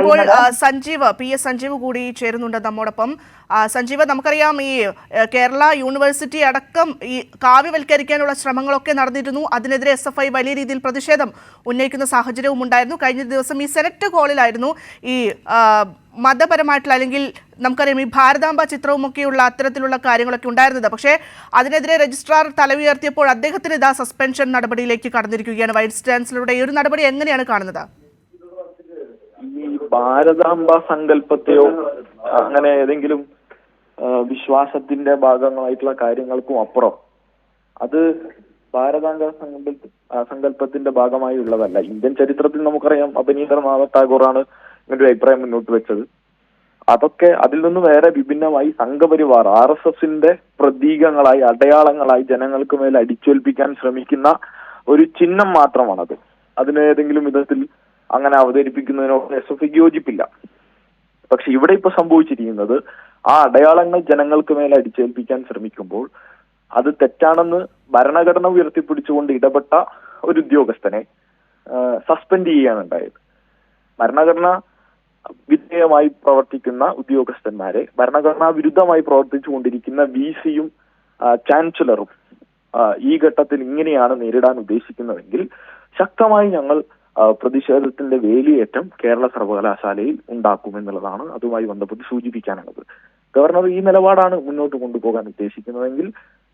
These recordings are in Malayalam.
ഇപ്പോൾ സഞ്ജീവ് കൂടി ചേരുന്നുണ്ട് നമ്മോടൊപ്പം. സഞ്ജീവ്, നമുക്കറിയാം ഈ കേരള യൂണിവേഴ്സിറ്റി അടക്കം ഈ കാവ്യവൽക്കരിക്കാനുള്ള ശ്രമങ്ങളൊക്കെ നടന്നിരുന്നു. അതിനെതിരെ SFI വലിയ രീതിയിൽ പ്രതിഷേധം ഉന്നയിക്കുന്ന സാഹചര്യവും ഉണ്ടായിരുന്നു. കഴിഞ്ഞ ദിവസം ഈ സെനറ്റ് ഹാളിലായിരുന്നു ഈ മതപരമായിട്ടുള്ള, അല്ലെങ്കിൽ നമുക്കറിയാം ഈ ഭാരതാംബ ചിത്രവുമൊക്കെയുള്ള അത്തരത്തിലുള്ള കാര്യങ്ങളൊക്കെ ഉണ്ടായിരുന്നത്. പക്ഷേ അതിനെതിരെ രജിസ്ട്രാർ തല ഉയർത്തിയപ്പോൾ അദ്ദേഹത്തിന് ഇതാ സസ്പെൻഷൻ നടപടിയിലേക്ക് കടന്നിരിക്കുകയാണ്. വൈസ് ചാൻസലറുടെ ഈ ഒരു നടപടി എങ്ങനെയാണ് കാണുന്നത്? ഈ ഭാരതാംബ സങ്കല്പത്തെയോ അങ്ങനെ ഏതെങ്കിലും വിശ്വാസത്തിന്റെ ഭാഗങ്ങളായിട്ടുള്ള കാര്യങ്ങൾക്കും അപ്പുറം അത് ഭാരതാംബ സങ്കല്പത്തിന്റെ ഭാഗമായി ഉള്ളതല്ല. ഇന്ത്യൻ ചരിത്രത്തിൽ നമുക്കറിയാം അഭിനീന്ദ്രനാഥ് ടാഗോറാണ് ഇങ്ങനൊരു അഭിപ്രായം മുന്നോട്ട് വെച്ചത്. അതൊക്കെ അതിൽ നിന്ന് വേറെ വിഭിന്നമായി സംഘപരിവാർ RSSന്റെ പ്രതീകങ്ങളായി, അടയാളങ്ങളായി ജനങ്ങൾക്ക് മേൽ അടിച്ചേൽപ്പിക്കാൻ ശ്രമിക്കുന്ന ഒരു ചിഹ്നം മാത്രമാണത്. അതിന് ഏതെങ്കിലും വിധത്തിൽ അങ്ങനെ അവതരിപ്പിക്കുന്നതിനോട് SFIക്ക് യോജിപ്പില്ല. പക്ഷെ ഇവിടെ ഇപ്പൊ സംഭവിച്ചിരിക്കുന്നത് ആ അടയാളങ്ങൾ ജനങ്ങൾക്ക് മേലെ അടിച്ചേൽപ്പിക്കാൻ ശ്രമിക്കുമ്പോൾ അത് തെറ്റാണെന്ന് ഭരണഘടന ഉയർത്തിപ്പിടിച്ചുകൊണ്ട് ഇടപെട്ട ഒരു ഉദ്യോഗസ്ഥനെ സസ്പെൻഡ് ചെയ്യുകയാണ് ഉണ്ടായത്. ഭരണഘടന വിധേയമായി പ്രവർത്തിക്കുന്ന ഉദ്യോഗസ്ഥന്മാരെ ഭരണഘടനാ വിരുദ്ധമായി പ്രവർത്തിച്ചുകൊണ്ടിരിക്കുന്ന VCയും ചാൻസലറും ഈ ഘട്ടത്തിൽ ഇങ്ങനെയാണ് നേരിടാൻ ഉദ്ദേശിക്കുന്നതെങ്കിൽ ശക്തമായി ഞങ്ങൾ പ്രതിഷേധത്തിന്റെ വേലിയേറ്റം കേരള സർവകലാശാലയിൽ ഉണ്ടാക്കുമെന്നുള്ളതാണ് അതുമായി ബന്ധപ്പെട്ട് സൂചിപ്പിക്കാനുള്ളത്. ഗവർണർ ഈ നിലപാടാണ് മുന്നോട്ട് കൊണ്ടുപോകാൻ ഉദ്ദേശിക്കുന്നതെങ്കിൽ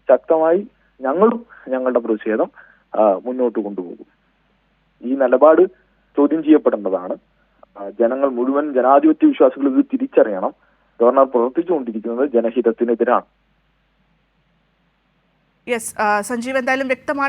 ശക്തമായി ഞങ്ങളും ഞങ്ങളുടെ പ്രതിഷേധം മുന്നോട്ട് കൊണ്ടുപോകും. ഈ നിലപാട് ചോദ്യം ചെയ്യപ്പെടേണ്ടതാണ്. ജനങ്ങൾ മുഴുവൻ, ജനാധിപത്യ വിശ്വാസികൾ ഇത് തിരിച്ചറിയണം. ഗവർണർ പ്രവർത്തിച്ചുകൊണ്ടിരിക്കുന്നത് ജനഹിതത്തിനെതിരാണ്. സഞ്ജീവ്, എന്തായാലും വ്യക്തമാണ്.